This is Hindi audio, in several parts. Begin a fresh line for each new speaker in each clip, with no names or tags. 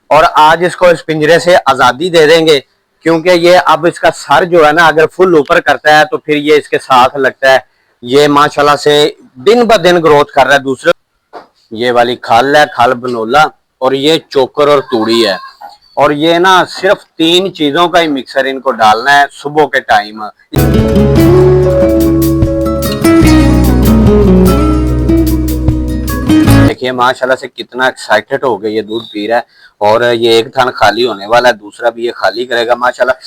और आज इसको इस पिंजरे से आजादी दे देंगे, क्योंकि ये अब इसका सर जो है ना अगर फुल ऊपर करता है तो फिर ये इसके साथ लगता है। ये माशाल्लाह से दिन ब दिन ग्रोथ कर रहा है। दूसरे ये वाली खल है, खल बनोला, और ये चोकर और तूड़ी है। और ये ना सिर्फ 3 चीजों का ही मिक्सर इनको डालना है सुबह के टाइम। देखिए माशाल्लाह से कितना एक्साइटेड हो गया, ये दूध पी रहा है। और ये एक थान खाली होने वाला है, दूसरा भी ये खाली करेगा माशाल्लाह।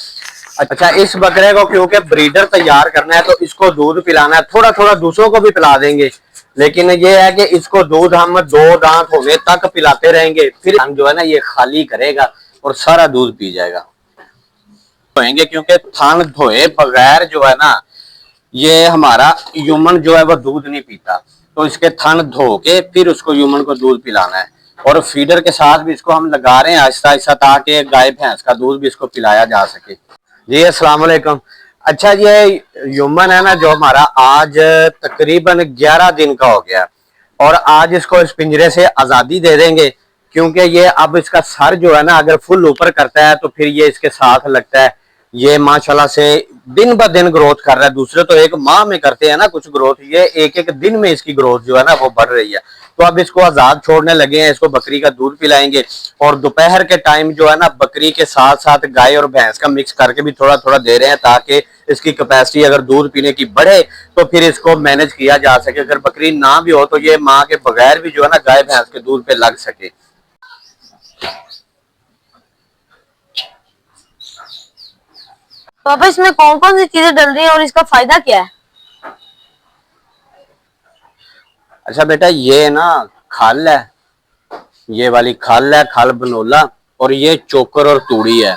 अच्छा, इस बकरे को क्योंकि ब्रीडर तैयार करना है तो इसको दूध पिलाना है, थोड़ा थोड़ा दूसरों को भी पिला देंगे, लेकिन ये है कि इसको दूध हम 2 दांत होने तक पिलाते रहेंगे, फिर हम जो है ना ये खाली करेगा और सारा दूध पी जाएगा। धोएंगे क्योंकि थान धोए बगैर जो है ना ये हमारा ह्यूमन जो है वो दूध नहीं पीता, तो इसके थन धो के फिर उसको ह्यूमन को दूध पिलाना है। और फीडर के साथ भी इसको हम लगा रहे हैं आहिस्ता आहिस्ता, ताकि गाय भैंस का दूध भी इसको पिलाया जा सके। जी अस्सलाम वालेकुम। अच्छा, ये ह्यूमन है ना जो हमारा आज तकरीबन 11 दिन का हो गया, और आज इसको इस पिंजरे से आजादी दे देंगे, क्योंकि ये अब इसका सर जो है ना अगर फुल ऊपर करता है तो फिर ये इसके साथ लगता है। ये माशाल्लाह से दिन ब दिन ग्रोथ कर रहा है। दूसरे तो एक माह में करते हैं ना कुछ ग्रोथ, ये एक एक दिन में इसकी ग्रोथ जो है ना वो बढ़ रही है। तो अब इसको आजाद छोड़ने लगे हैं, इसको बकरी का दूध पिलाएंगे, और दोपहर के टाइम जो है ना बकरी के साथ साथ गाय और भैंस का मिक्स करके भी थोड़ा थोड़ा दे रहे हैं, ताकि इसकी कैपेसिटी अगर दूध पीने की बढ़े तो फिर इसको मैनेज किया जा सके। अगर बकरी ना भी हो तो ये माँ के बगैर भी जो है ना गाय भैंस के दूध पे लग सके।
पापा, इसमें कौन कौन सी चीजें डल रही हैं और इसका फायदा क्या है?
अच्छा बेटा, ये ना खल है, ये वाली खल है, खल बनोला, और ये चोकर और तूड़ी है।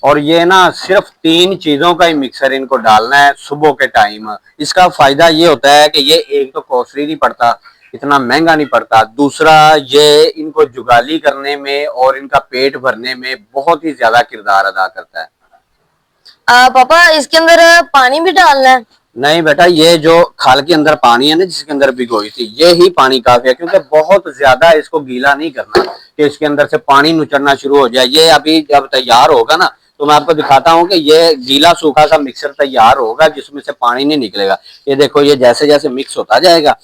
और ये ना सिर्फ 3 चीजों का ही मिक्सर इनको डालना है सुबह के टाइम। इसका फायदा ये होता है कि ये एक तो कॉस्टली नहीं पड़ता, इतना महंगा नहीं पड़ता। दूसरा, ये इनको जुगाली करने में और इनका पेट भरने में बहुत ही ज्यादा किरदार अदा करता है।
पापा, इसके अंदर पानी भी डालना है?
नहीं बेटा, ये जो खाल के अंदर पानी है ना जिसके अंदर भिगोई थी, ये ही पानी काफी है, क्योंकि बहुत ज्यादा इसको गीला नहीं करना कि इसके अंदर से पानी नुचड़ना शुरू हो जाए। ये अभी जब तैयार होगा ना तो मैं आपको दिखाता हूँ कि ये गीला सूखा सा मिक्सर तैयार होगा जिसमें से पानी नहीं निकलेगा। ये देखो, ये जैसे जैसे मिक्स होता जाएगा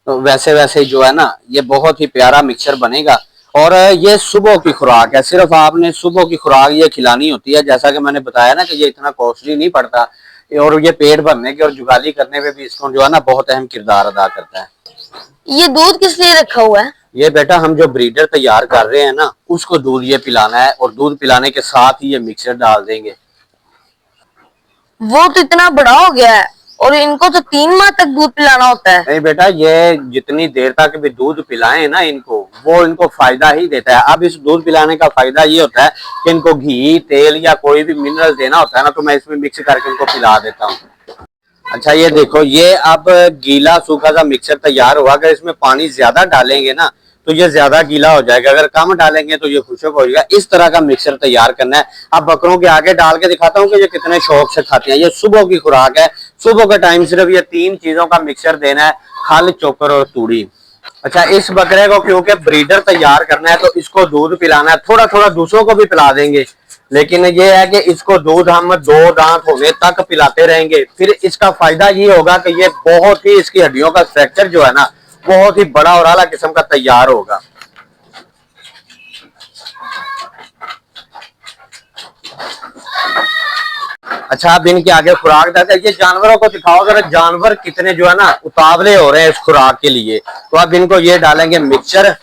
तो वैसे वैसे जो है ना ये बहुत ही प्यारा मिक्सर बनेगा। और ये सुबह की खुराक है, सिर्फ आपने सुबह की खुराक ये खिलानी होती है। जैसा कि मैंने बताया ना कि ये इतना कॉस्टली नहीं पड़ता, और ये पेट भरने के और जुगाली करने में भी इसको जो है ना बहुत अहम किरदार अदा करता है।
ये दूध किस लिए रखा हुआ है?
ये बेटा हम जो ब्रीडर तैयार कर रहे हैं ना उसको दूध ये पिलाना है, और दूध पिलाने के साथ ही ये मिक्सर डाल देंगे।
वो तो इतना बड़ा हो गया है, और इनको तो 3 माह तक दूध पिलाना होता है।
नहीं बेटा, ये जितनी देर तक भी दूध पिलाएं ना इनको, वो इनको फायदा ही देता है। अब इस दूध पिलाने का फायदा ये होता है कि इनको घी, तेल या कोई भी मिनरल देना होता है ना, तो मैं इसमें मिक्स करके इनको पिला देता हूँ। अच्छा, ये देखो, ये अब गीला सूखा सा मिक्सर तैयार हुआ। अगर इसमें पानी ज्यादा डालेंगे ना तो ये ज्यादा गीला हो जाएगा, अगर कम डालेंगे तो ये खुशक हो जाएगा। इस तरह का मिक्सर तैयार करना है। अब बकरों के आगे डाल के दिखाता हूँ कि ये कितने शौक से खाते हैं। ये सुबह की खुराक है, सुबह के टाइम सिर्फ ये 3 चीजों का मिक्सर देना है, खल, चोकर और तूड़ी। अच्छा, इस बकरे को क्योंकि ब्रीडर तैयार करना है तो इसको दूध पिलाना है, थोड़ा थोड़ा दूसरों को भी पिला देंगे, लेकिन ये है कि इसको दूध हम 2 दांत होने तक पिलाते रहेंगे। फिर इसका फायदा ये होगा कि ये बहुत ही, इसकी हड्डियों का स्ट्रक्चर जो है ना बहुत ही बड़ा और आला किस्म का तैयार होगा। अच्छा, अब इनके आगे खुराक देते हैं। ये जानवरों को दिखाओ, अगर जानवर कितने जो है ना उतावले हो रहे हैं इस खुराक के लिए। तो अब इनको ये डालेंगे मिक्सचर।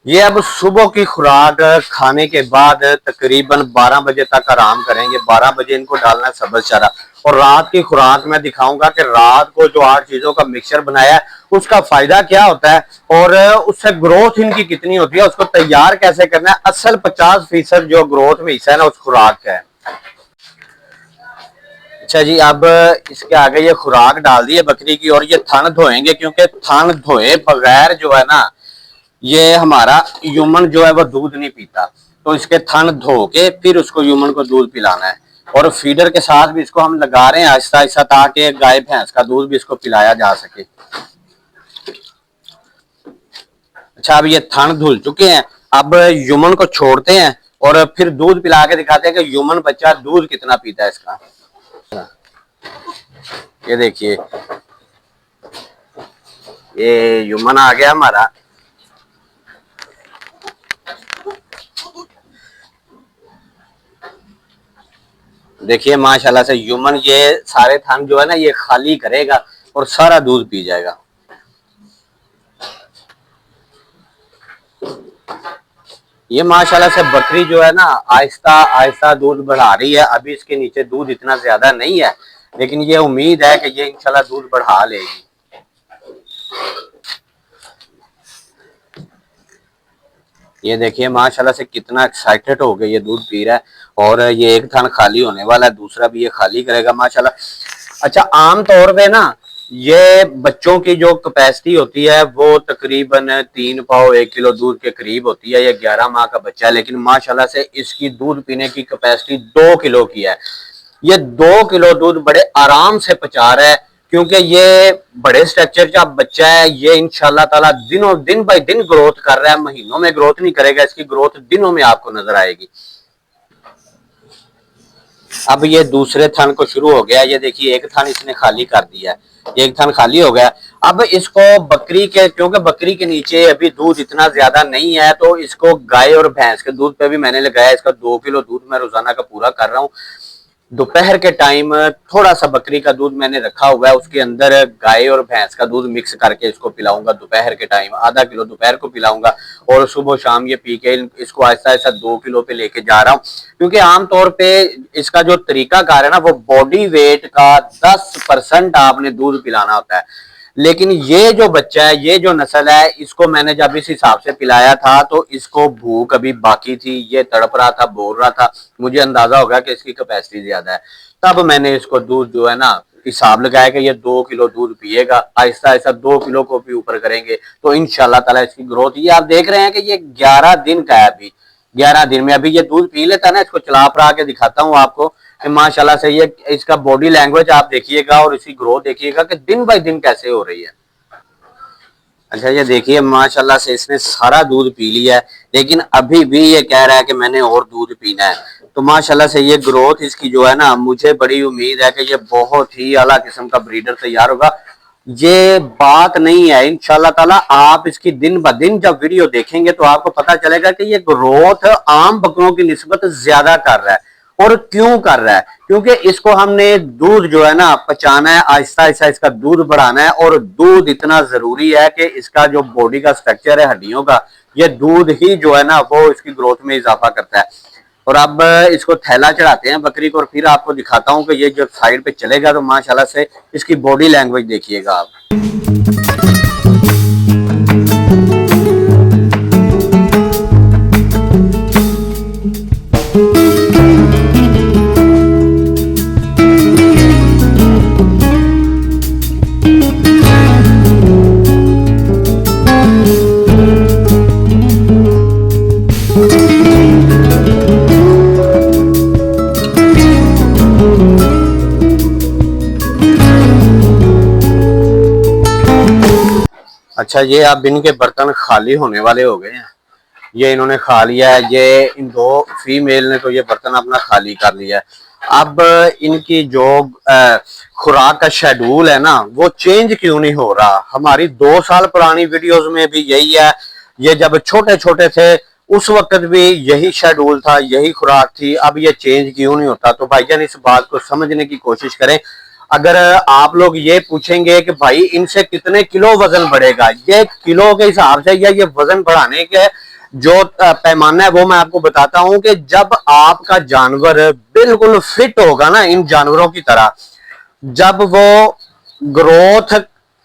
ये अब सुबह की खुराक खाने के बाद तकरीबन 12 बजे तक आराम करेंगे। 12 बजे इनको डालना है सब्ज चारा। और रात की खुराक में दिखाऊंगा कि रात को जो 8 चीजों का मिक्सचर बनाया है उसका फायदा क्या होता है, और उससे ग्रोथ इनकी कितनी होती है, उसको तैयार कैसे करना है। असल 50% जो ग्रोथ में हिस्सा है ना उस खुराक का है। अच्छा जी, अब इसके आगे ये खुराक डाल दी है बकरी की, और ये थन धोएंगे, क्योंकि थन धोए बगैर जो है ना ये हमारा ह्यूमन जो है वो दूध नहीं पीता, तो इसके थन धो के फिर उसको ह्यूमन को दूध पिलाना है। और फीडर के साथ भी इसको हम लगा रहे हैं आहिस्ता आहिस्ता, ताकि गाय भैंस का दूध भी इसको पिलाया जा सके। अच्छा, अब ये थन धुल चुके हैं, अब युमन को छोड़ते हैं और फिर दूध पिला के दिखाते हैं कि युमन बच्चा दूध कितना पीता है इसका। ये देखिए, ये युमन आ गया हमारा। देखिए माशाल्लाह से युमन ये सारे थन जो है ना ये खाली करेगा और सारा दूध पी जाएगा। ये माशाल्लाह से बकरी जो है ना आहिस्ता आहिस्ता दूध बढ़ा रही है। अभी इसके नीचे दूध इतना ज्यादा नहीं है, लेकिन ये उम्मीद है कि ये इंशाल्लाह दूध बढ़ा लेगी। ये देखिए माशाल्लाह से कितना एक्साइटेड हो गया, ये दूध पी रहा है और ये एक थान खाली होने वाला है, दूसरा भी ये खाली करेगा माशाल्लाह। अच्छा, आम तौर पे ना ये बच्चों की जो कैपेसिटी होती है वो तकरीबन 3 पाव 1 किलो दूध के करीब होती है। ये 11 माह का बच्चा है, लेकिन माशाल्लाह से इसकी दूध पीने की कैपेसिटी 2 किलो की है। ये 2 किलो दूध बड़े आराम से पचा रहा है, क्योंकि ये बड़े स्ट्रक्चर का बच्चा है। ये इंशाल्लाह ताला दिन बाय दिन ग्रोथ कर रहा है, महीनों में ग्रोथ नहीं करेगा, इसकी ग्रोथ दिनों में आपको नजर आएगी। अब ये दूसरे थन को शुरू हो गया। ये देखिए, एक थन इसने खाली कर दिया है, एक थन खाली हो गया। अब इसको बकरी के, क्योंकि बकरी के नीचे अभी दूध इतना ज्यादा नहीं है, तो इसको गाय और भैंस के दूध पे भी मैंने लगाया। इसका 2 किलो दूध मैं रोजाना का पूरा कर रहा हूँ। दोपहर के टाइम थोड़ा सा बकरी का दूध मैंने रखा हुआ है, उसके अंदर गाय और भैंस का दूध मिक्स करके इसको पिलाऊंगा। दोपहर के टाइम आधा किलो दोपहर को पिलाऊंगा और सुबह शाम ये पी के इसको आहिस्ता आहिस्ता 2 किलो पे लेके जा रहा हूँ। क्योंकि आमतौर पे इसका जो तरीका कार है ना वो बॉडी वेट का 10% आपने दूध पिलाना होता है। लेकिन ये जो बच्चा है, ये जो नस्ल है, इसको मैंने जब इस हिसाब से पिलाया था तो इसको भूख अभी बाकी थी, ये तड़प रहा था, बोल रहा था। मुझे अंदाजा होगा कि इसकी कैपेसिटी ज्यादा है, तब मैंने इसको दूध जो है ना हिसाब लगाया कि ये 2 किलो दूध पिएगा। आहिस्ता आहिस्ता 2 किलो को भी ऊपर करेंगे तो इंशाल्लाह ताला इसकी ग्रोथ, ये आप देख रहे हैं कि ये 11 दिन का है। अभी 11 दिन में अभी ये दूध पी लेता है ना, इसको चला पड़ा के दिखाता हूँ आपको कि माशाल्लाह से ये इसका बॉडी लैंग्वेज आप देखिएगा और इसकी ग्रोथ देखिएगा कि दिन बाय दिन कैसे हो रही है। अच्छा, ये देखिए माशाल्लाह से इसने सारा दूध पी लिया है, लेकिन अभी भी ये कह रहा है कि मैंने और दूध पीना है। तो माशाल्लाह से ये ग्रोथ इसकी जो है ना, मुझे बड़ी उम्मीद है कि ये बहुत ही आला किस्म का ब्रीडर तैयार होगा। ये बात नहीं है, इंशाल्लाह ताला आप इसकी दिन ब दिन जब वीडियो देखेंगे तो आपको पता चलेगा कि ये ग्रोथ आम बकरों की निस्बत ज्यादा कर रहा है। और क्यों कर रहा है? क्योंकि इसको हमने दूध जो है ना पचाना है, आहिस्ता आहिस्ता इसका दूध बढ़ाना है। और दूध इतना जरूरी है कि इसका जो बॉडी का स्ट्रक्चर है हड्डियों का, ये दूध ही जो है ना वो इसकी ग्रोथ में इजाफा करता है। और अब इसको थैला चढ़ाते हैं बकरी को और फिर आपको दिखाता हूं कि ये जब साइड पे चलेगा तो माशाल्लाह से इसकी बॉडी लैंग्वेज देखिएगा आप। अच्छा, ये अब इनके बर्तन खाली होने वाले हो गए हैं। ये इन्होंने खा लिया है, ये इन 2 फीमेल ने तो ये बर्तन अपना खाली कर लिया है। अब इनकी जो खुराक का शेड्यूल है ना वो चेंज क्यों नहीं हो रहा? हमारी 2 साल पुरानी वीडियोस में भी यही है। ये जब छोटे छोटे थे उस वक्त भी यही शेड्यूल था, यही खुराक थी। अब ये चेंज क्यों नहीं होता? तो भाईजान इस बात को समझने की कोशिश करें। अगर आप लोग ये पूछेंगे कि भाई इनसे कितने किलो वजन बढ़ेगा, ये किलो के हिसाब से या ये वजन बढ़ाने के जो पैमाना है वो मैं आपको बताता हूं कि जब आपका जानवर बिल्कुल फिट होगा ना, इन जानवरों की तरह, जब वो ग्रोथ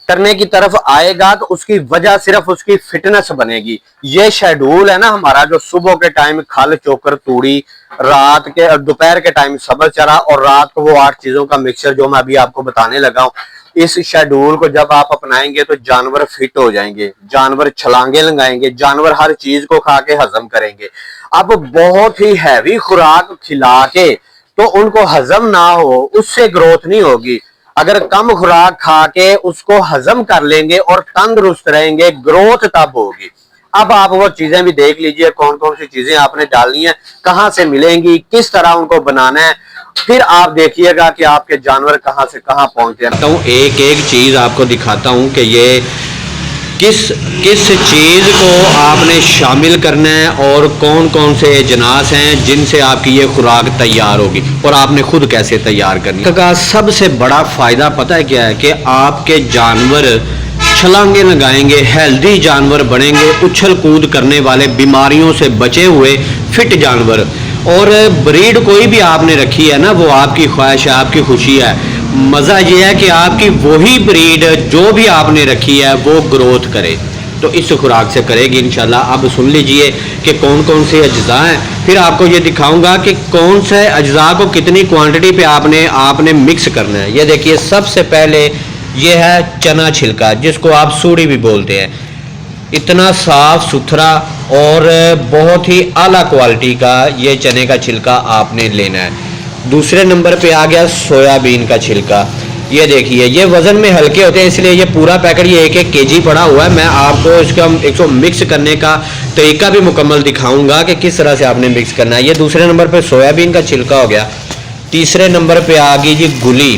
करने की तरफ आएगा तो उसकी वजह सिर्फ उसकी फिटनेस बनेगी। ये शेड्यूल है ना हमारा, जो सुबह के टाइम खल चोकर तूड़ी, रात के दोपहर के टाइम सब्ज चरा और रात को वो 8 चीजों का मिक्सचर जो मैं अभी आपको बताने लगा हूं, इस शेड्यूल को जब आप अपनाएंगे तो जानवर फिट हो जाएंगे, जानवर छलांगे लगाएंगे, जानवर हर चीज को खा के हजम करेंगे। अब बहुत ही हैवी खुराक खिला के तो उनको हजम ना हो, उससे ग्रोथ नहीं होगी। अगर कम खुराक खा के उसको हजम कर लेंगे और तंदुरुस्त रहेंगे, ग्रोथ तब होगी। अब आप वो चीजें भी देख लीजिए, कौन कौन सी चीजें आपने डालनी है, कहां से मिलेंगी, किस तरह उनको बनाना है, फिर आप देखिएगा कि आपके जानवर कहां से कहां पहुंचते हैं। एक एक चीज आपको दिखाता हूं कि ये किस किस चीज़ को आपने शामिल करना है और कौन कौन से अजनास हैं जिनसे आपकी ये खुराक तैयार होगी और आपने खुद कैसे तैयार करनी है। का सबसे बड़ा फ़ायदा पता है क्या है कि आपके जानवर छलांगे लगाएंगे, हेल्दी जानवर बनेंगे, उछल कूद करने वाले, बीमारियों से बचे हुए फिट जानवर। और ब्रीड कोई भी आपने रखी है ना, वो आपकी ख्वाहिश है, आपकी खुशी है। मज़ा ये है कि आपकी वही ब्रीड जो भी आपने रखी है वो ग्रोथ करे, तो इस खुराक से करेगी इंशाल्लाह। अब सुन लीजिए कि कौन कौन से अज्जा हैं, फिर आपको ये दिखाऊंगा कि कौन से अज्जा को कितनी क्वांटिटी पे आपने मिक्स करना है। ये देखिए, सबसे पहले ये है चना छिलका, जिसको आप सूड़ी भी बोलते हैं। इतना साफ सुथरा और बहुत ही आला क्वालिटी का ये चने का छिलका आपने लेना है। दूसरे नंबर पे आ गया सोयाबीन का छिलका। ये देखिए, ये वज़न में हल्के होते हैं, इसलिए ये पूरा पैकेट ये 1-1 केजी पड़ा हुआ है। मैं आपको इसका इसको मिक्स करने का तरीका भी मुकम्मल दिखाऊंगा कि किस तरह से आपने मिक्स करना है। ये दूसरे नंबर पे सोयाबीन का छिलका हो गया। तीसरे नंबर पे आ गई जी गुली।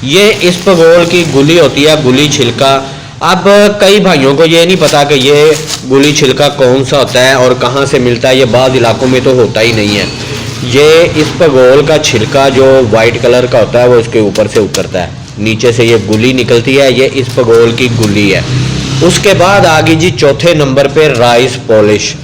ये इसबगोल की गुली होती है, गुली छिलका। अब कई भाइयों को ये नहीं पता कि ये गुली छिलका कौन सा होता है और कहाँ से मिलता है। ये बाद इलाकों में तो होता ही नहीं है। ये इसबगोल का छिलका जो वाइट कलर का होता है वो इसके ऊपर से उतरता है, नीचे से ये गुली निकलती है, ये इसबगोल की गुली है। उसके बाद आ गई जी चौथे नंबर पे राइस पॉलिश।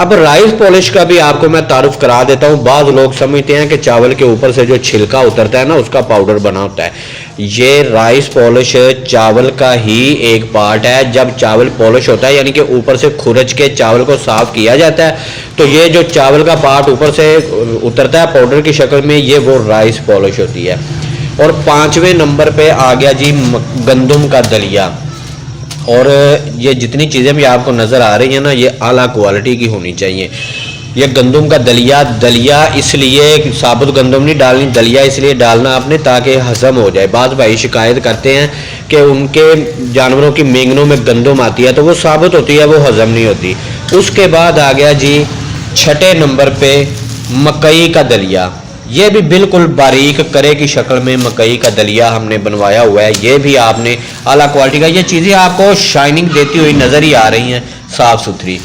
अब राइस पॉलिश का भी आपको मैं तारुफ करा देता हूँ। बाद लोग समझते हैं कि चावल के ऊपर से जो छिलका उतरता है ना, उसका पाउडर बना होता है। ये राइस पॉलिश चावल का ही एक पार्ट है। जब चावल पॉलिश होता है, यानी कि ऊपर से खुरच के चावल को साफ किया जाता है, तो ये जो चावल का पार्ट ऊपर से उतरता है पाउडर की शक्ल में, ये वो राइस पॉलिश होती है। और पांचवें नंबर पे आ गया जी गंदम का दलिया। और ये जितनी चीज़ें भी आपको नज़र आ रही हैं ना, ये आला क्वालिटी की होनी चाहिए। ये गंदम का दलिया, दलिया इसलिए साबुत गंदम नहीं डालनी, दलिया इसलिए डालना आपने ताकि हजम हो जाए। बाद भाई शिकायत करते हैं कि उनके जानवरों की मेंगनों में गंदम आती है, तो वो साबुत होती है, वो हजम नहीं होती। उसके बाद आ गया जी छठे नंबर पे मकई का दलिया। ये भी बिल्कुल बारीक करे की शक्ल में मकई का दलिया हमने बनवाया हुआ है। ये भी आपने आला क्वालिटी का, ये चीज़ें आपको शाइनिंग देती हुई नज़र ही आ रही हैं, साफ़ सुथरी।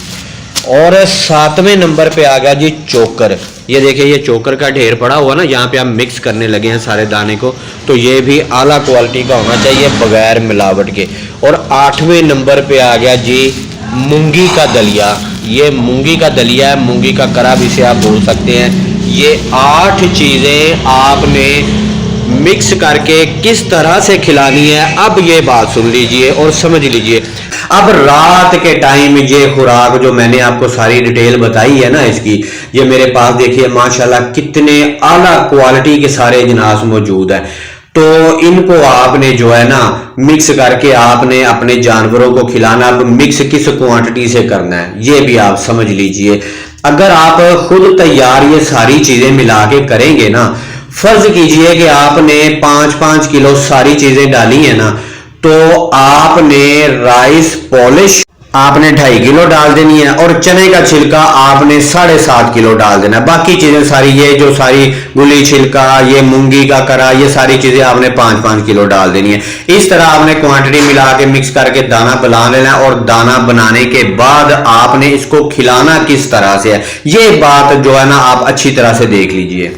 और सातवें नंबर पे आ गया जी चोकर। ये देखिए, ये चोकर का ढेर पड़ा हुआ ना, यहाँ पे हम मिक्स करने लगे हैं सारे दाने को, तो ये भी आला क्वालिटी का होना चाहिए बगैर मिलावट के। और आठवें नंबर पे आ गया जी मूंगी का दलिया। ये मूंगी का दलिया है, मूंगी का करा भी इसे आप बोल सकते हैं। ये 8 चीज़ें आपने मिक्स करके किस तरह से खिलानी है, अब ये बात सुन लीजिए और समझ लीजिए। अब रात के टाइम ये खुराक जो मैंने आपको सारी डिटेल बताई है ना इसकी, ये मेरे पास देखिए माशाल्लाह कितने आला क्वालिटी के सारे अजनास मौजूद हैं। तो इनको आपने जो है ना मिक्स करके आपने अपने जानवरों को खिलाना। अब मिक्स किस क्वांटिटी से करना है ये भी आप समझ लीजिए। अगर आप खुद तैयार ये सारी चीजें मिला के करेंगे ना, फर्ज कीजिए कि आपने 5-5 किलो सारी चीजें डाली है ना, तो आपने राइस पॉलिश आपने 2.5 किलो डाल देनी है और चने का छिलका आपने 7.5 किलो डाल देना है। बाकी चीजें सारी, ये जो सारी गुली छिलका, ये मूंगी का करा, ये सारी चीजें आपने 5-5 किलो डाल देनी है। इस तरह आपने क्वांटिटी मिला के मिक्स करके दाना बना लेना है। और दाना बनाने के बाद आपने इसको खिलाना किस तरह से है, ये बात जो है ना आप अच्छी तरह से देख लीजिए।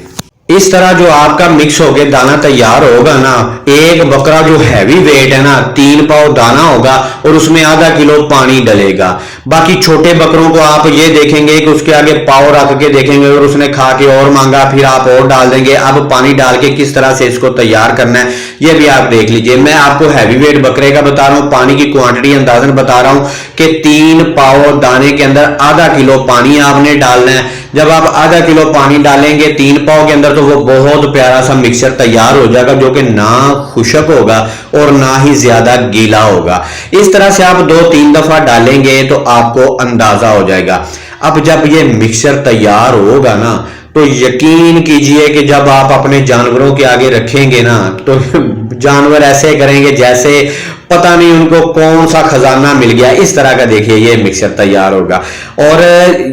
इस तरह जो आपका मिक्स होके दाना तैयार होगा ना, एक बकरा जो हैवी वेट है ना 3 पाव दाना होगा और उसमें आधा किलो पानी डलेगा। बाकी छोटे बकरों को आप ये देखेंगे कि उसके आगे पाव रख के देखेंगे और उसने खा के और मांगा, फिर आप और डाल देंगे। अब पानी डाल के किस तरह से इसको तैयार करना है ये भी आप देख लीजिए। मैं आपको हैवी वेट बकरे का बता रहा हूँ, पानी की क्वांटिटी अंदाजन बता रहा हूँ कि 3 पाव दाने के अंदर आधा किलो पानी आपने डालना है। जब आप आधा किलो पानी डालेंगे 3 पाव के अंदर, तो वो बहुत प्यारा सा मिक्सचर तैयार हो जाएगा, जो कि ना खुशक होगा और ना ही ज्यादा गीला होगा। इस तरह से आप 2-3 दफा डालेंगे तो आपको अंदाजा हो जाएगा। अब जब ये मिक्सचर तैयार होगा ना,
तो यकीन कीजिए कि जब आप अपने जानवरों के आगे रखेंगे ना तो जानवर ऐसे करेंगे जैसे पता नहीं उनको कौन सा खजाना मिल गया, इस तरह का देखिए ये मिक्सचर तैयार होगा। और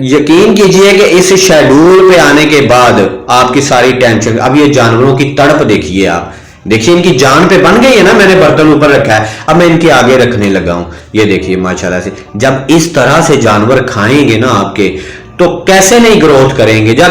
यकीन कीजिए कि इस शेड्यूल पे आने के बाद आपकी सारी टेंशन, अब ये जानवरों की तड़प देखिए, आप देखिए इनकी जान पे बन गई है ना, मैंने बर्तन ऊपर रखा है, अब मैं इनके आगे रखने लगा हूं, ये देखिए माशाल्लाह से। जब इस तरह से जानवर खाएंगे ना आपके, तो कैसे नहीं ग्रोथ करेंगे। जब